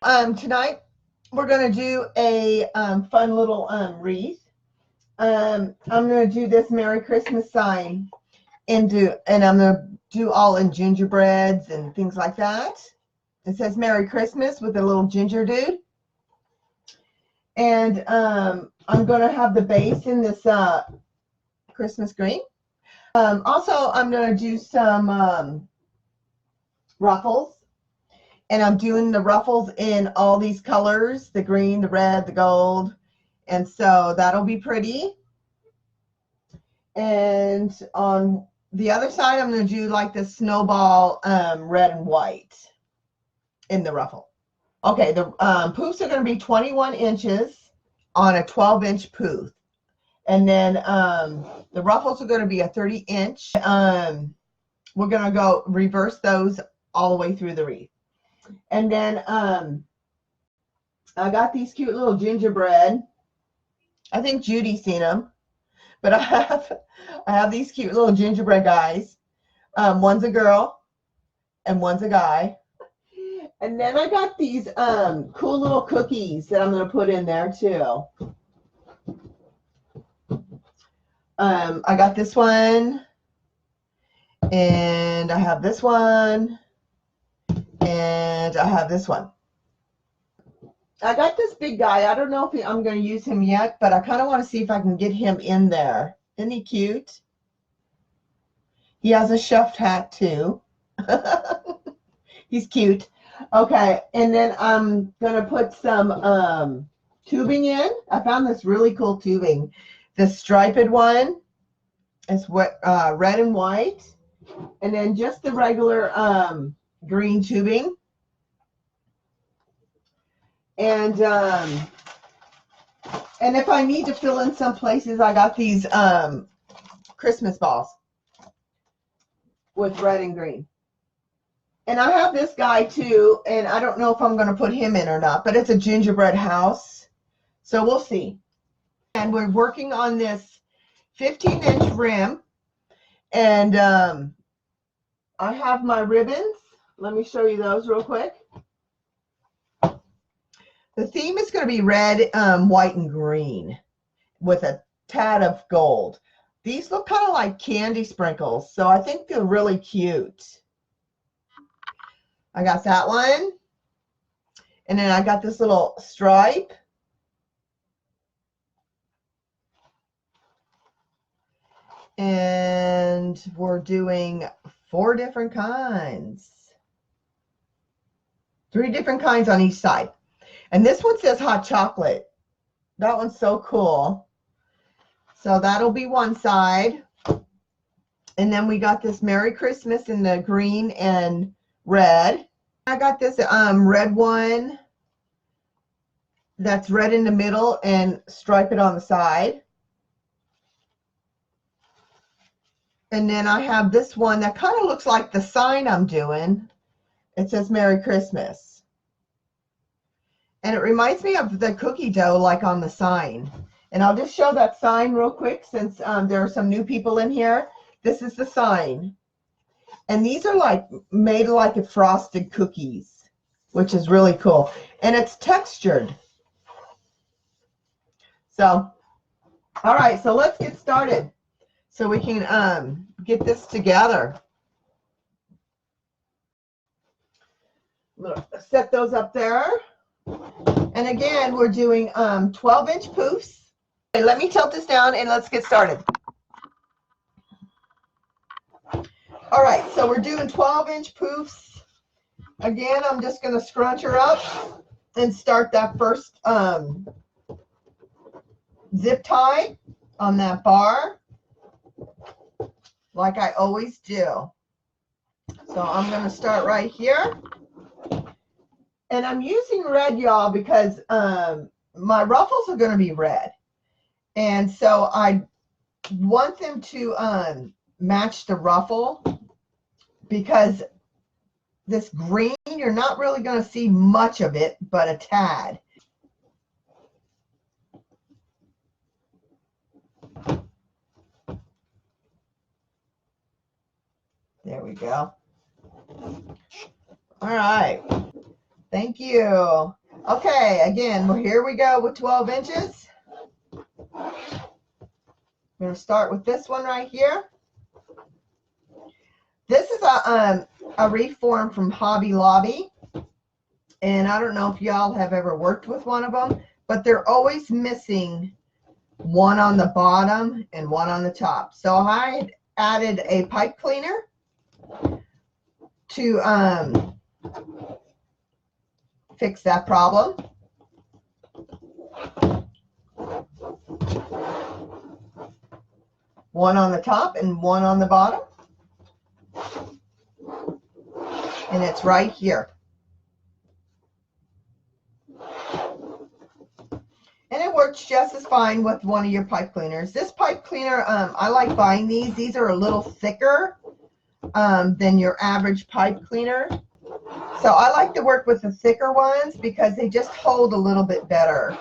Tonight we're going to do a fun little wreath. I'm going to do this Merry Christmas sign and I'm going to do all in gingerbreads and things like that. It says Merry Christmas with a little ginger dude. And I'm going to have the base in this Christmas green. Also, I'm going to do some ruffles. And I'm doing the ruffles in all these colors, the green, the red, the gold. And so that'll be pretty. And on the other side, I'm going to do like the snowball red and white in the ruffle. Okay, the poofs are going to be 21 inches on a 12-inch poof. And then the ruffles are going to be a 30-inch. We're going to go reverse those all the way through the wreath. And then I got these cute little gingerbread. I think Judy's seen them. But I have these cute little gingerbread guys. One's a girl and one's a guy. And then I got these cool little cookies that I'm going to put in there too. I got this one. And I have this one. And I have this one. I got this big guy. I don't know if I'm going to use him yet, but I kind of want to see if I can get him in there. Isn't he cute? He has a chef hat too. He's cute. Okay, and then I'm going to put some tubing in. I found this really cool tubing. The striped one is red and white. And then just the regular green tubing. And if I need to fill in some places, I got these Christmas balls with red and green. And I have this guy too, and I don't know if I'm going to put him in or not, but it's a gingerbread house. So we'll see. And we're working on this 15-inch rim. And I have my ribbons. Let me show you those real quick. The theme is going to be red, white, and green with a tad of gold. These look kind of like candy sprinkles, so I think they're really cute. I got that one. And then I got this little stripe. And we're doing 4 different kinds. 3 different kinds on each side. And this one says hot chocolate. That one's so cool. So that'll be one side. And then we got this Merry Christmas in the green and red. I got this red one that's red in the middle and stripe it on the side. And then I have this one that kind of looks like the sign I'm doing. It says Merry Christmas. And it reminds me of the cookie dough like on the sign. And I'll just show that sign real quick since there are some new people in here. This is the sign. And these are like made like a frosted cookies, which is really cool. And it's textured. So, all right, so let's get started so we can get this together. I'm going to set those up there. And again, we're doing 12-inch poofs. Okay, let me tilt this down and let's get started. All right, so we're doing 12-inch poofs. Again, I'm just going to scrunch her up and start that first zip tie on that bar, like I always do. So I'm going to start right here. And I'm using red, y'all, because my ruffles are going to be red. And so I want them to match the ruffle, because this green, you're not really going to see much of it, but a tad. There we go. All right. Thank you. Okay, again, here we go with 12 inches. I'm going to start with this one right here. This is a wreath form from Hobby Lobby. And I don't know if y'all have ever worked with one of them, but they're always missing one on the bottom and one on the top. So I added a pipe cleaner to fix that problem. One on the top and one on the bottom. And it's right here. And it works just as fine with one of your pipe cleaners. This pipe cleaner, I like buying these. These are a little thicker than your average pipe cleaner. So I like to work with the thicker ones because they just hold a little bit better.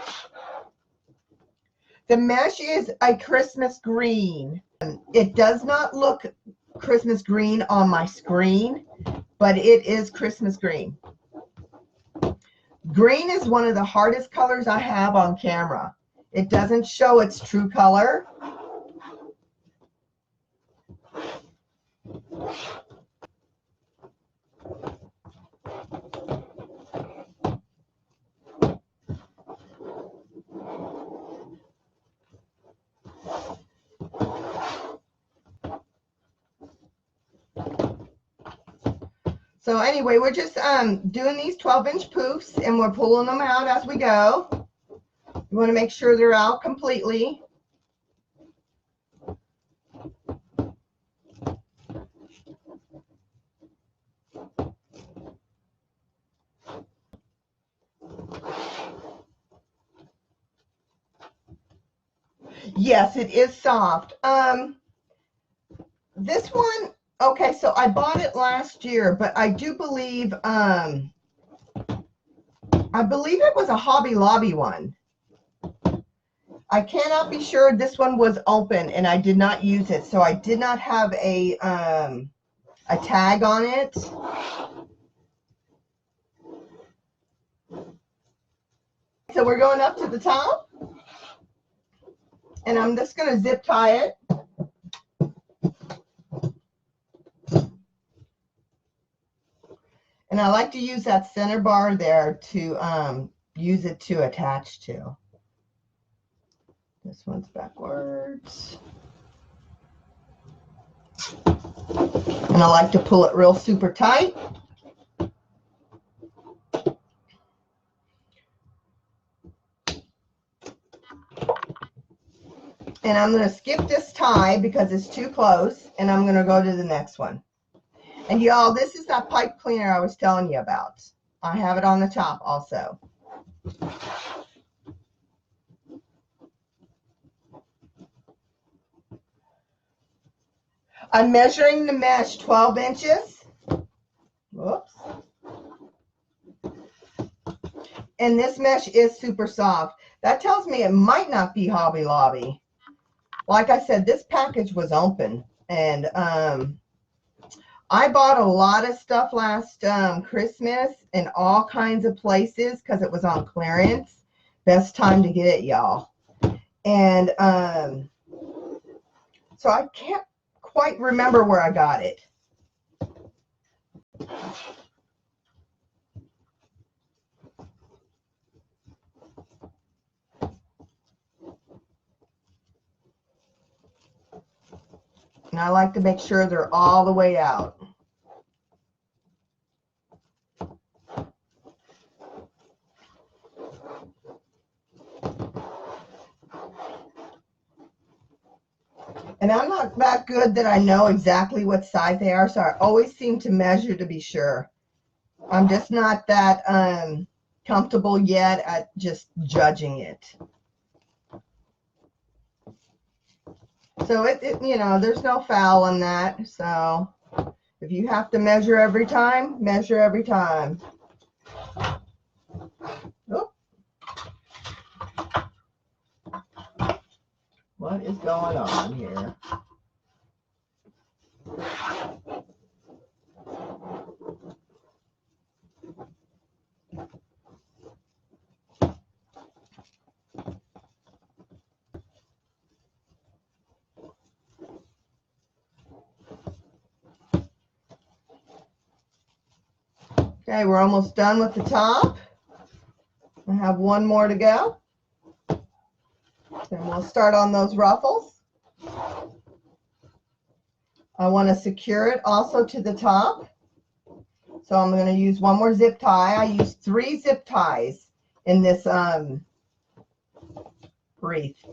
The mesh is a Christmas green. It does not look Christmas green on my screen, but it is Christmas green. Green is one of the hardest colors I have on camera. It doesn't show its true color. So anyway, we're just doing these 12-inch poofs, and we're pulling them out as we go. You want to make sure they're out completely. Yes, it is soft. This one, okay, so I bought it last year, but I do believe, I believe it was a Hobby Lobby one. I cannot be sure. This one was open and I did not use it, so I did not have a tag on it. So we're going up to the top, and I'm just going to zip tie it. And I like to use that center bar there to use it to attach to. This one's backwards. And I like to pull it real super tight. And I'm going to skip this tie because it's too close, and I'm going to go to the next one. And y'all, this is that pipe cleaner I was telling you about. I have it on the top also. I'm measuring the mesh 12 inches. Whoops. And this mesh is super soft. That tells me it might not be Hobby Lobby. Like I said, this package was open, and I bought a lot of stuff last Christmas in all kinds of places because it was on clearance. Best time to get it, y'all. And so I can't quite remember where I got it. And I like to make sure they're all the way out. And I'm not that good that I know exactly what size they are, so I always seem to measure to be sure. I'm just not that comfortable yet at just judging it. So it you know, there's no foul on that. So if you have to measure every time, measure every time. Oop. What is going on here? Okay, we're almost done with the top. I have one more to go. Then we'll start on those ruffles. I want to secure it also to the top. So I'm going to use one more zip tie. I used 3 zip ties in this wreath.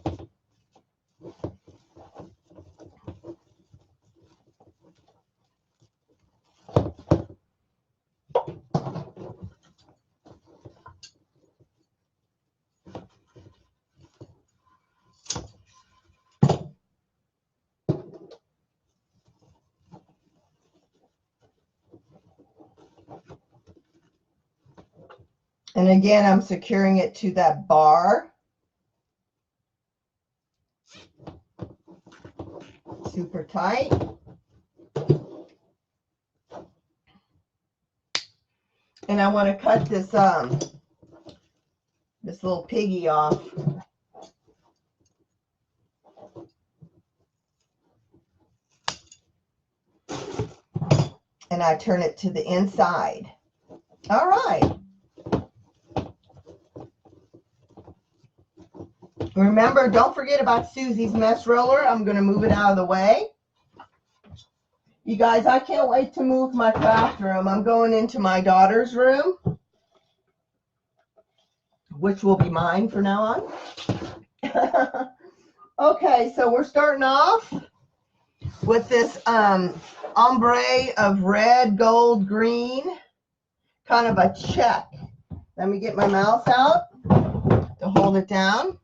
And again, I'm securing it to that bar. Super tight. And I want to cut this this little piggy off. And I turn it to the inside. All right. Remember, don't forget about Susie's mess roller. I'm going to move it out of the way. You guys, I can't wait to move my craft room. I'm going into my daughter's room, which will be mine from now on. Okay, so we're starting off with this ombre of red, gold, green, kind of a check. Let me get my mouse out to hold it down.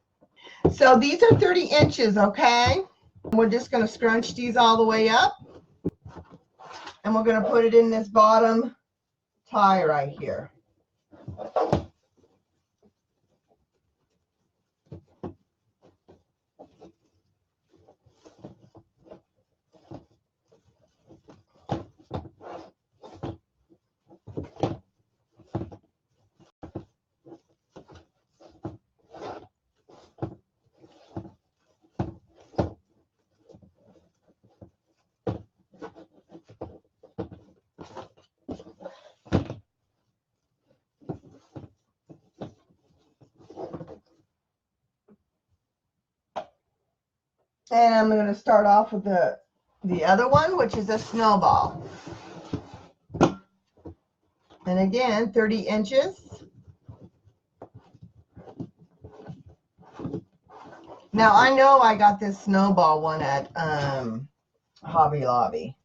So these are 30 inches, okay? We're just going to scrunch these all the way up. And we're going to put it in this bottom tie right here. And I'm going to start off with the other one, which is a snowball. And again, 30 inches. Now, I know I got this snowball one at Hobby Lobby.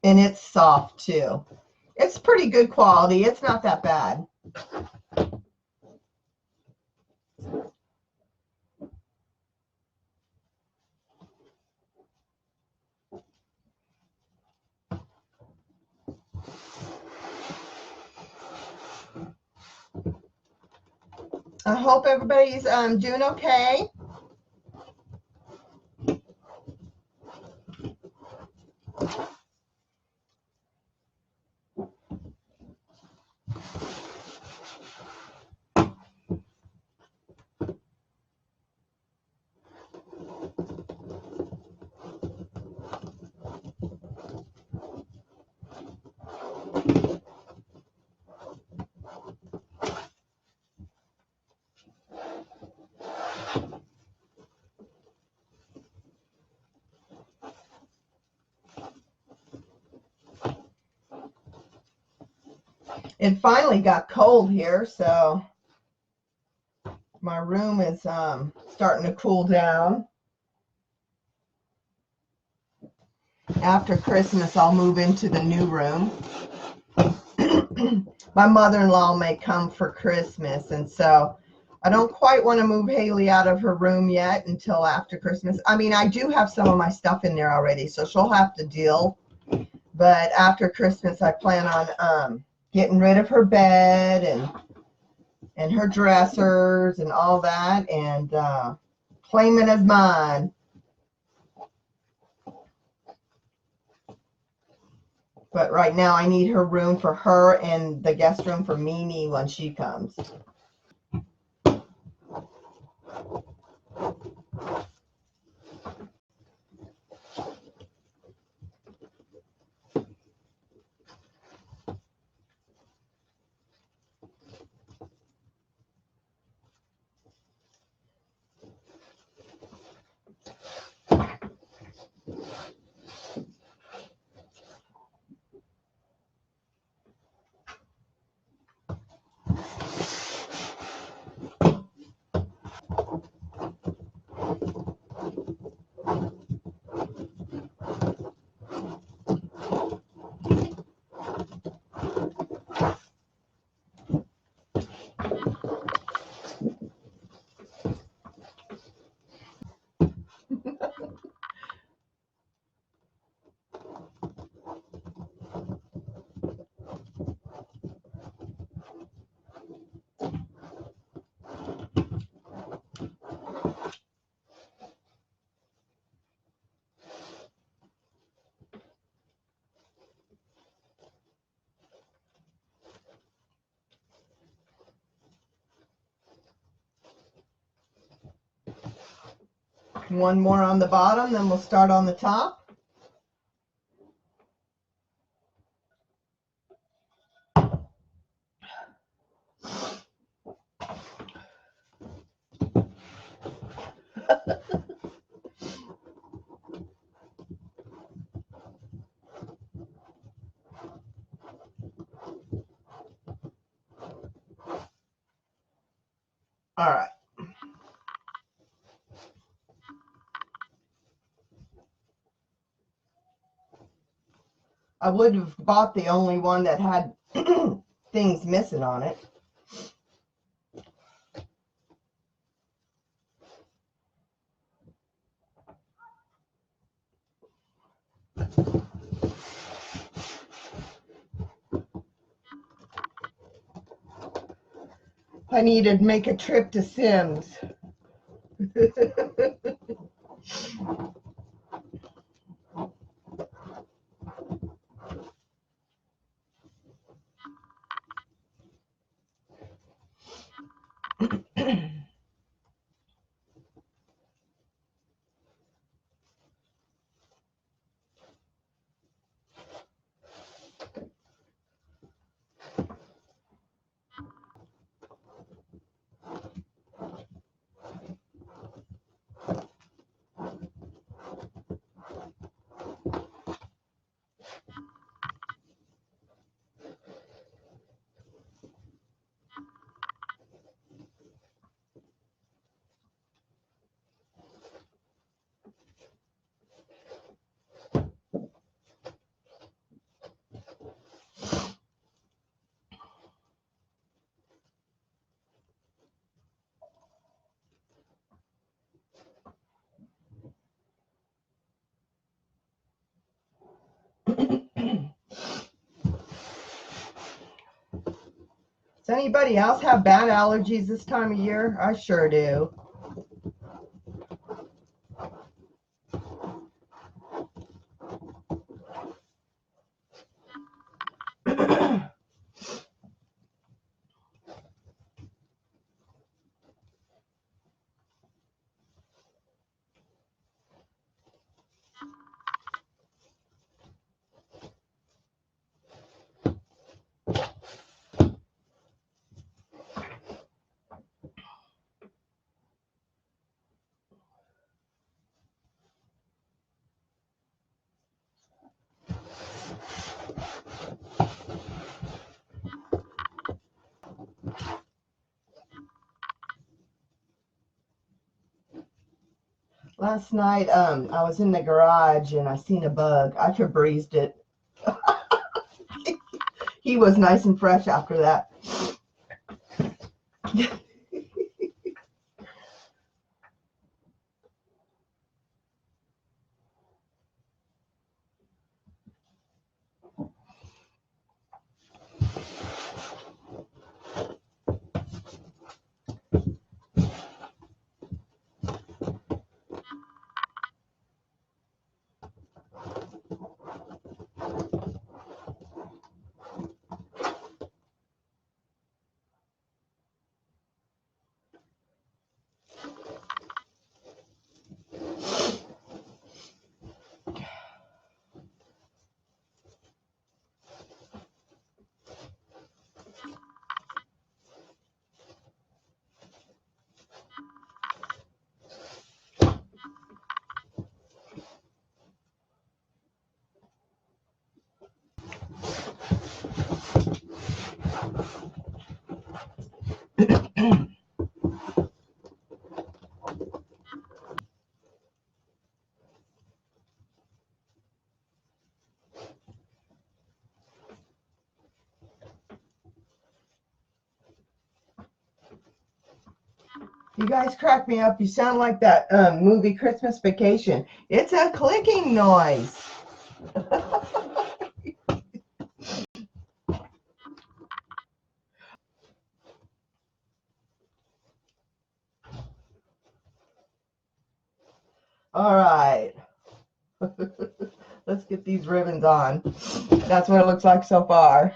And it's soft, too. It's pretty good quality. It's not that bad. I hope everybody's doing okay. It finally got cold here, so my room is starting to cool down. After Christmas, I'll move into the new room. My mother-in-law may come for Christmas, and so I don't quite want to move Haley out of her room yet until after Christmas. I mean, I do have some of my stuff in there already, so she'll have to deal. But after Christmas, I plan on getting rid of her bed and her dressers and all that, and claim it as mine. But right now I need her room for her and the guest room for Mimi when she comes. One more on the bottom, then we'll start on the top. All right. I would have bought the only one that had things missing on it. I needed to make a trip to Sims. Does anybody else have bad allergies this time of year? I sure do. Last night, I was in the garage and I seen a bug. I Febrezed it. He was nice and fresh after that. You guys crack me up. You sound like that movie Christmas Vacation. It's a clicking noise. All right. Let's get these ribbons on. That's what it looks like so far.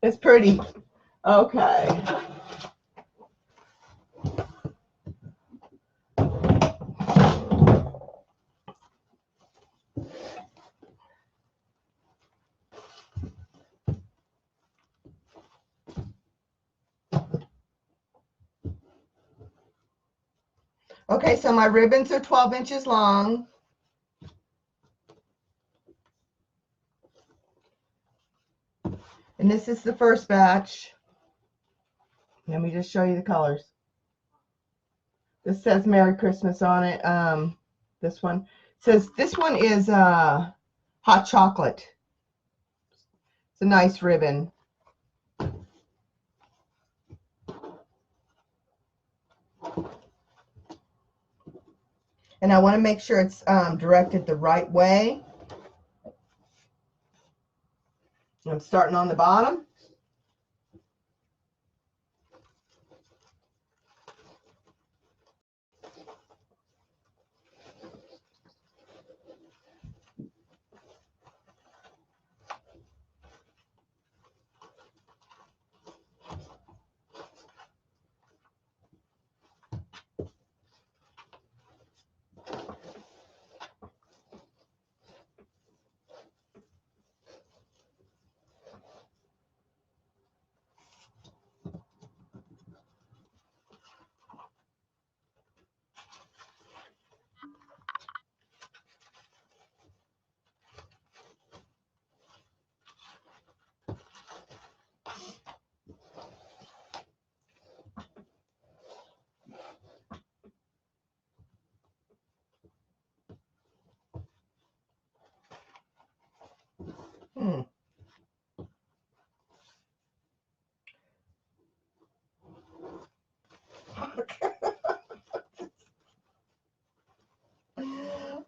It's pretty. Okay. Okay, so my ribbons are 12 inches long. And this is the first batch. Let me just show you the colors. This says Merry Christmas on it. This one says, this one is hot chocolate. It's a nice ribbon. And I want to make sure it's directed the right way. I'm starting on the bottom.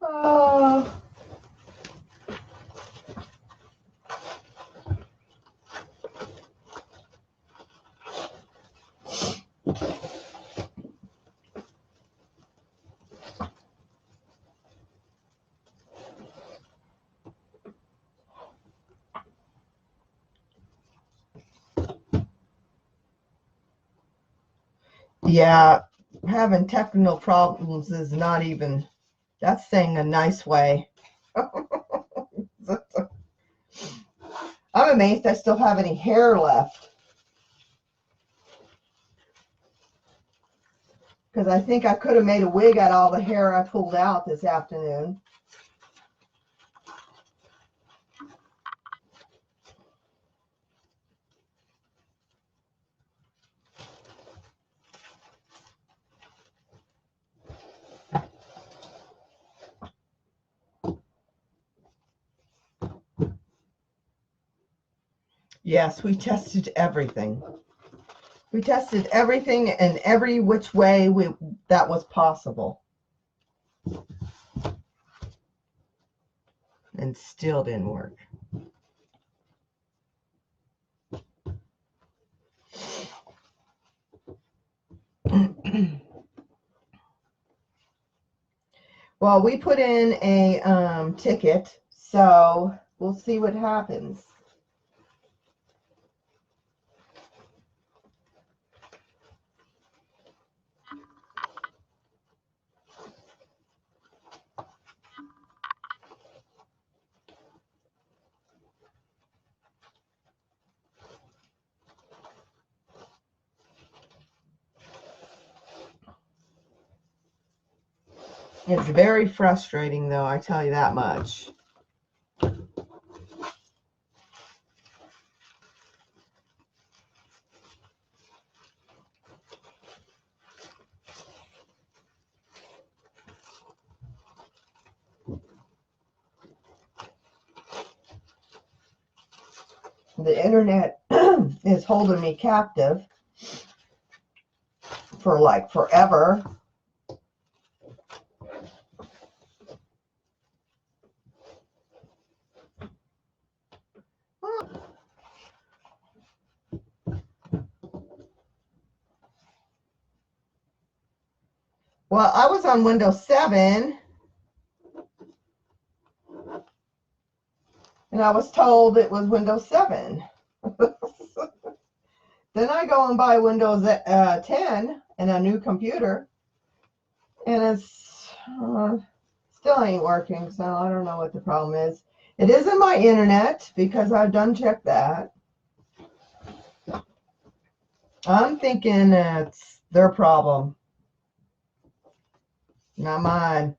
Oh. Yeah, having technical problems is not even, that's saying a nice way. I'm amazed I still have any hair left. Because I think I could have made a wig out of all the hair I pulled out this afternoon. Yes, we tested everything. We tested everything in every which way that was possible. And still didn't work. Well, we put in a ticket, so we'll see what happens. It's very frustrating, though, I tell you that much. The internet is holding me captive for like forever. Well, I was on Windows 7, and I was told it was Windows 7. The Then I go and buy Windows 10 and a new computer, and it's still ain't working, so I don't know what the problem is. It isn't my internet, because I've done checked that. I'm thinking it's their problem, not mine.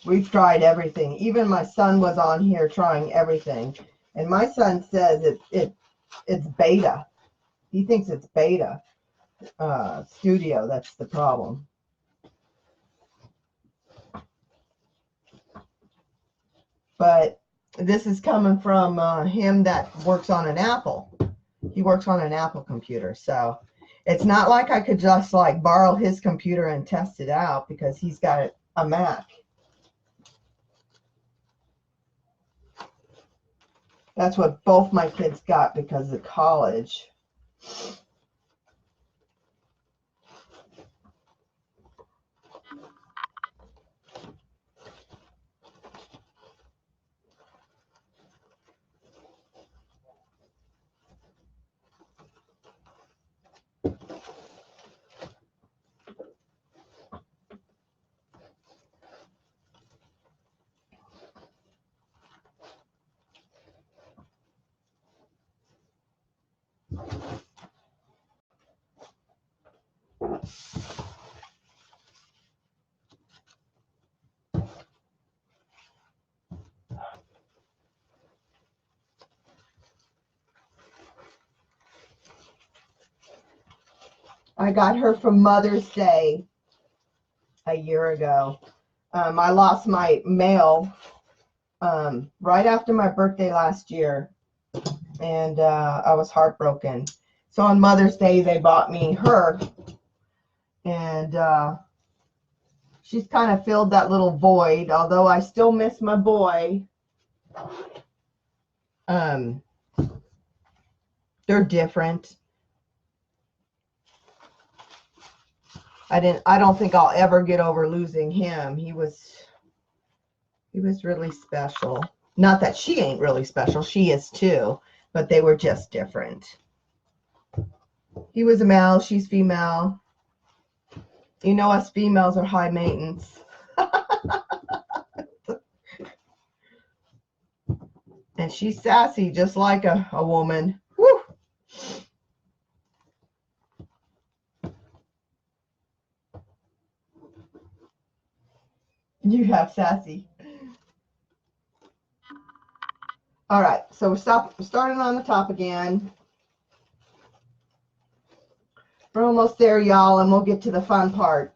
We've tried everything. Even my son was on here trying everything. And my son says it's beta. He thinks it's beta studio. That's the problem. But this is coming from him that works on an Apple. He works on an Apple computer. So it's not like I could just like borrow his computer and test it out, because he's got a Mac. That's what both my kids got because of college. I got her for Mother's Day a year ago. I lost my mail right after my birthday last year, and I was heartbroken. So on Mother's Day, they bought me her, and she's kind of filled that little void, although I still miss my boy. They're different. I don't think I'll ever get over losing him. He was really special. Not that she ain't really special. She is too, but they were just different. He was a male, she's female. You know, us females are high maintenance. And she's sassy, just like a woman. Woo! You have sassy. All right, so we're starting on the top again. We're almost there, y'all, and we'll get to the fun part.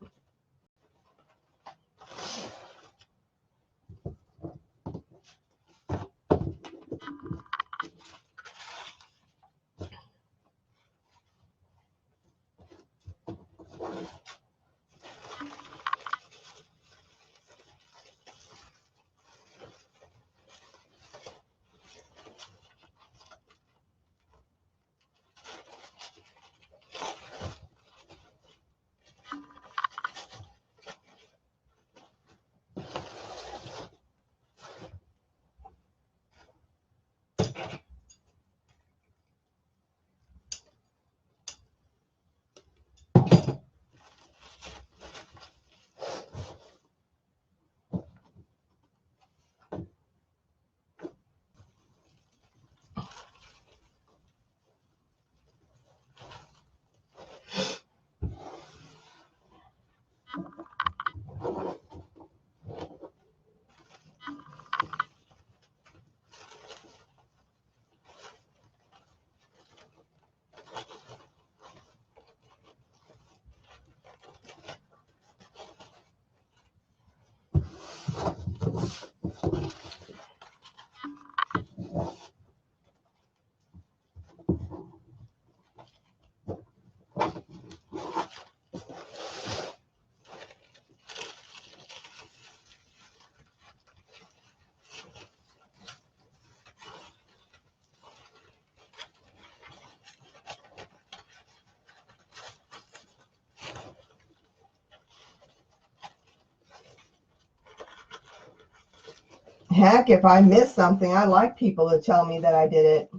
Heck, if I miss something, I like people to tell me that I did it.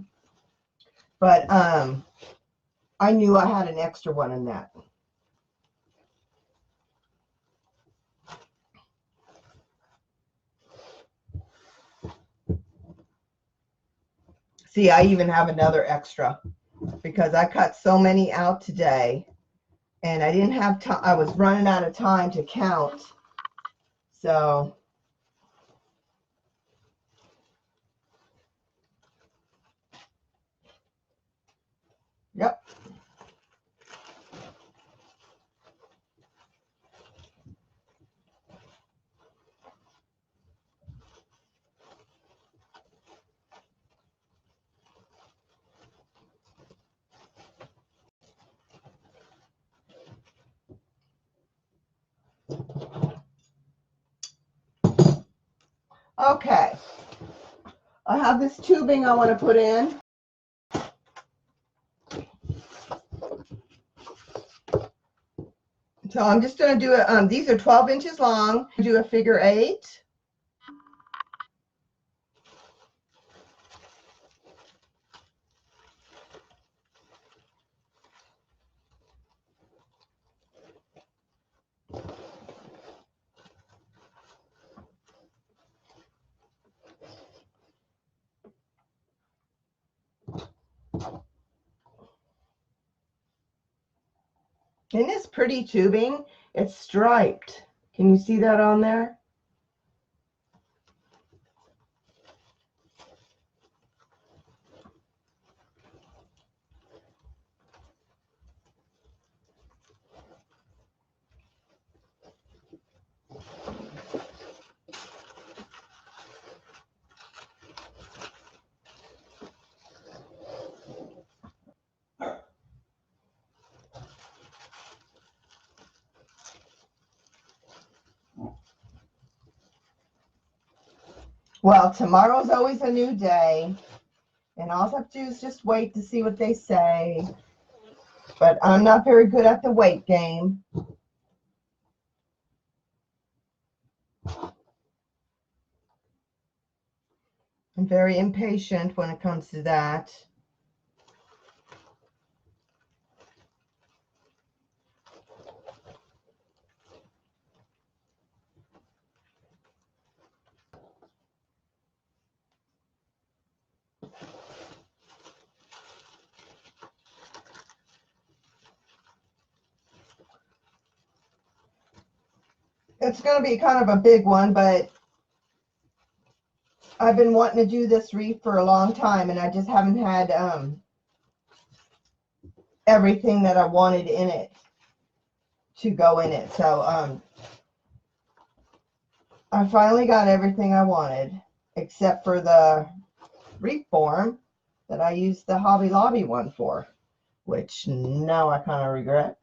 But I knew I had an extra one in that. See, I even have another extra because I cut so many out today and I didn't have time. I was running out of time to count. So, yep. Okay. I have this tubing I want to put in. So I'm just going to do it. These are 12 inches long. Do a figure 8. And this pretty tubing, it's striped. Can you see that on there? Well, tomorrow's always a new day, and all I have to do is just wait to see what they say. But I'm not very good at the wait game. I'm very impatient when it comes to that. It's going to be kind of a big one, but I've been wanting to do this wreath for a long time, and I just haven't had everything that I wanted in it to go in it. So I finally got everything I wanted, except for the wreath form that I used the Hobby Lobby one for, which now I kind of regret.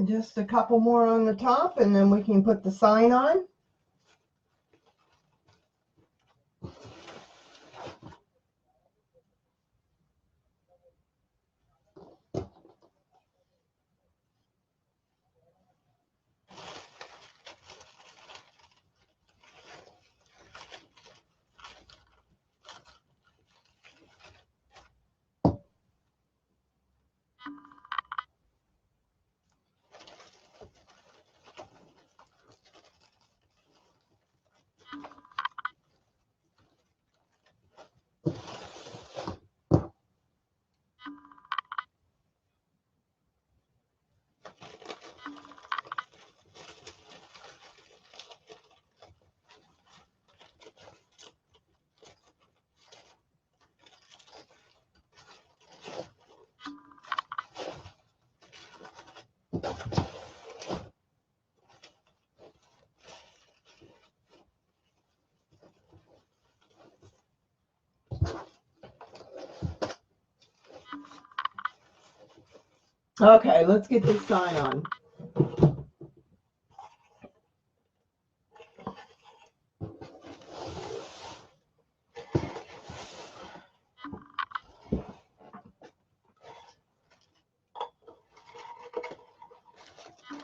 Just a couple more on the top, and then we can put the sign on. Okay, let's get this sign on.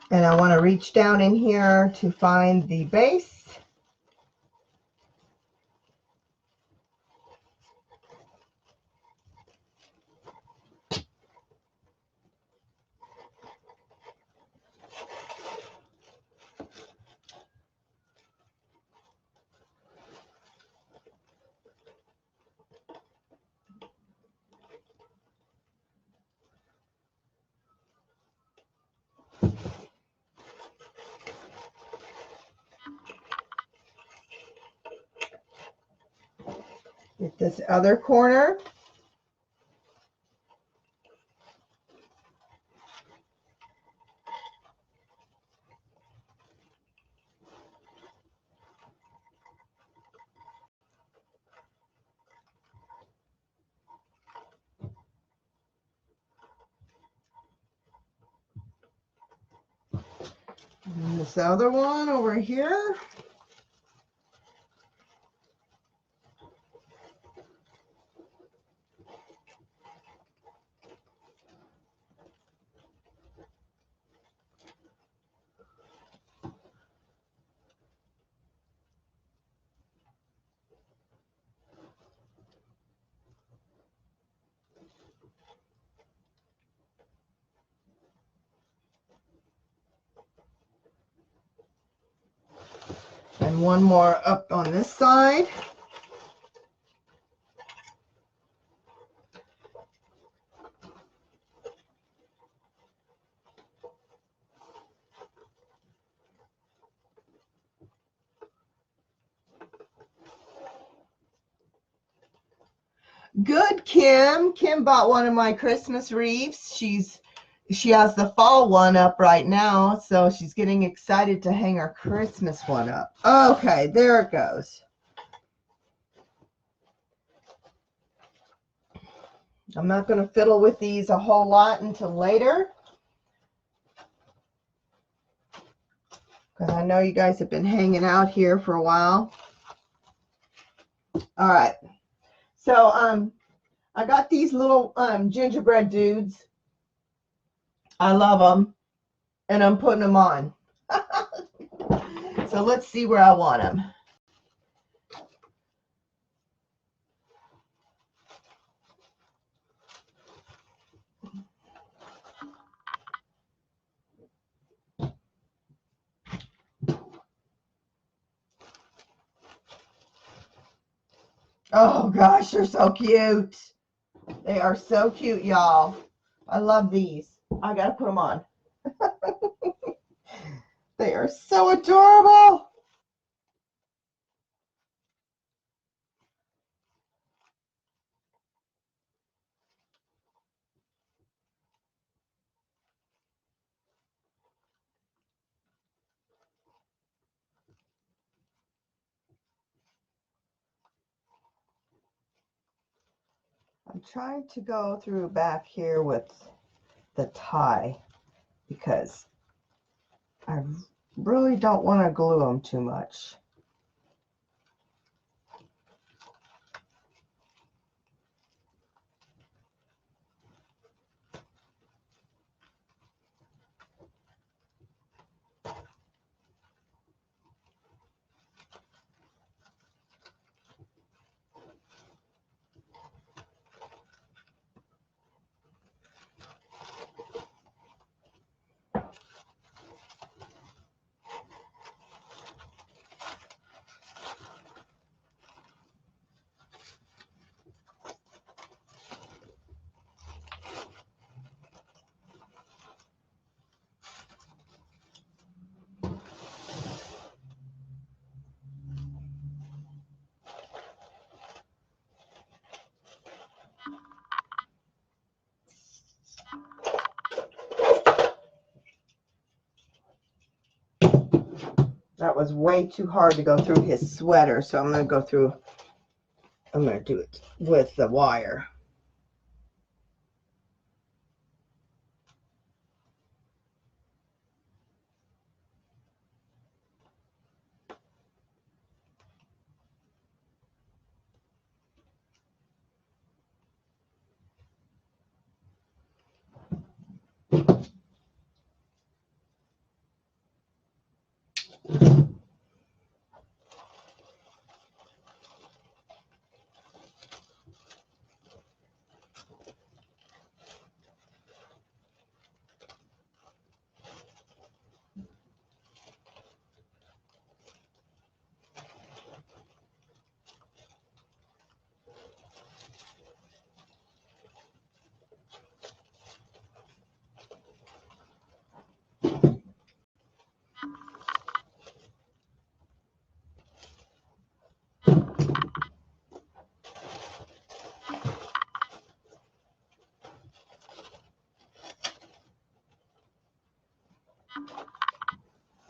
And I want to reach down in here to find the base. Get this other corner. And this other one over here. And one more up on this side. Good, Kim. Kim bought one of my Christmas wreaths. She has the fall one up right now, so she's getting excited to hang her Christmas one up. Okay, there it goes. I'm not going to fiddle with these a whole lot until later, because I know you guys have been hanging out here for a while. All right. So I got these little gingerbread dudes. I love them, and I'm putting them on. So let's see where I want them. Oh gosh, they're so cute. They are so cute, y'all. I love these. I gotta put them on. They are so adorable. I'm trying to go through back here with the tie because I really don't want to glue them too much. That was way too hard to go through his sweater, so I'm going to do it with the wire.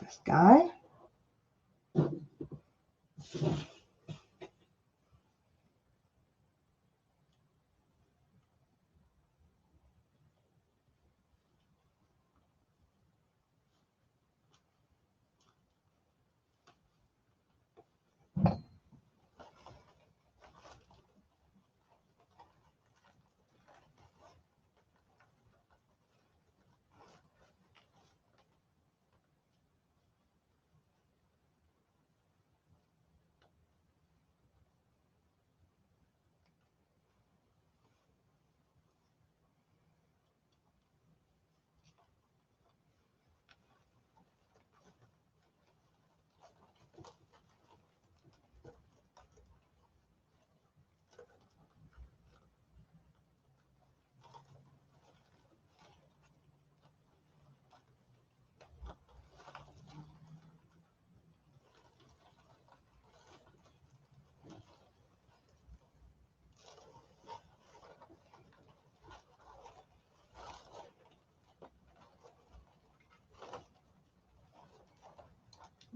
This guy.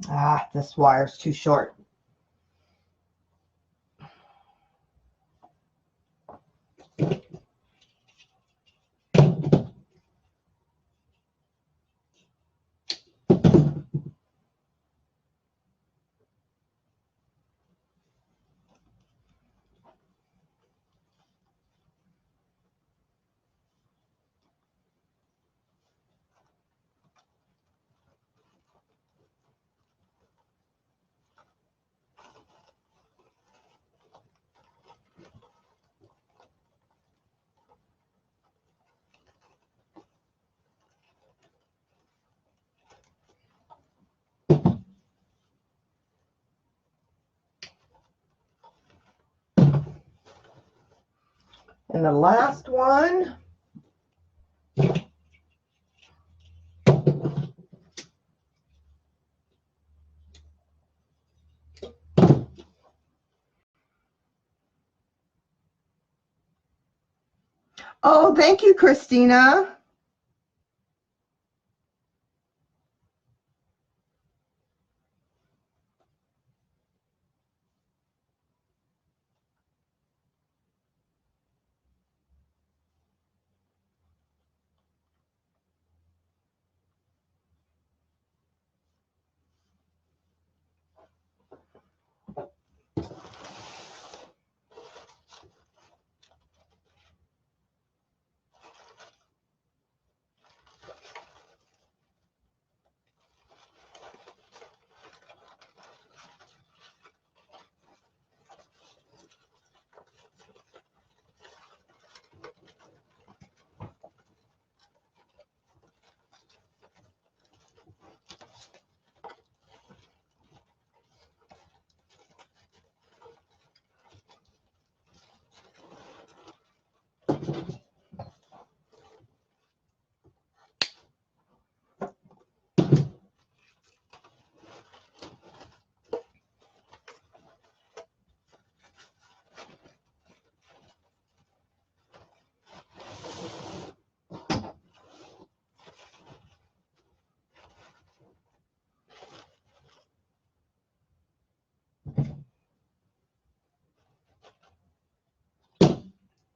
Ah, this wire's too short. And the last one. Oh, thank you, Christina.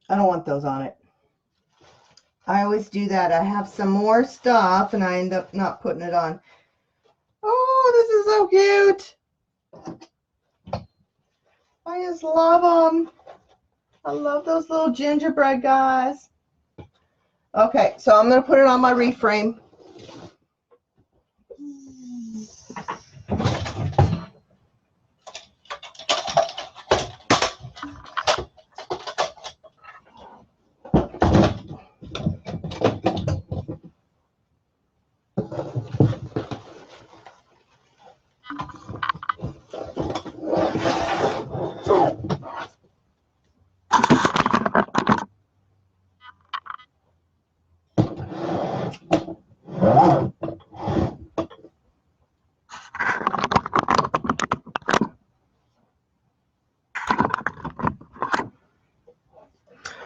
I don't want those on it. I always do that. I have some more stuff and I end up not putting it on. Oh, this is so cute. I just love them. I love those little gingerbread guys. Okay, so I'm going to put it on my wreath frame.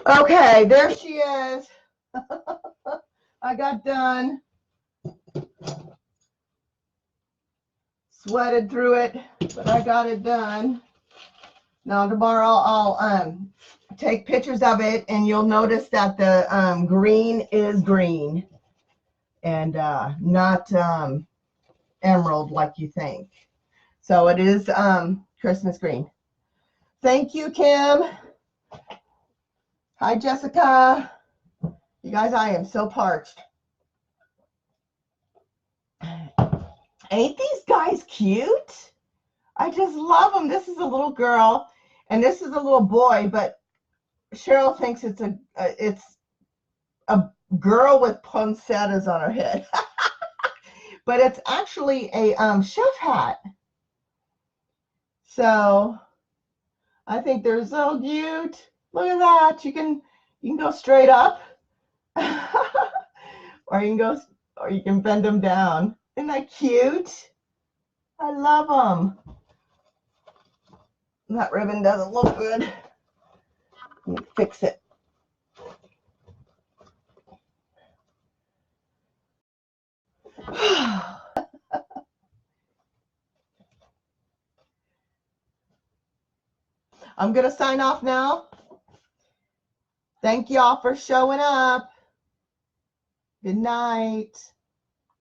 Okay, there she is. I got done. Sweated through it, but I got it done. Now tomorrow I'll take pictures of it, and you'll notice that the green is green and not emerald like you think. So it is Christmas green. Thank you, Kim. Hi, Jessica. You guys, I am so parched. Ain't these guys cute? I just love them. This is a little girl, and this is a little boy, but Cheryl thinks it's a girl with poinsettias on her head. But it's actually a chef hat. So I think they're so cute. Look at that. You can go straight up, or you can bend them down. Isn't that cute? I love them. That ribbon doesn't look good. Let me fix it. I'm going to sign off now. Thank y'all for showing up. Good night.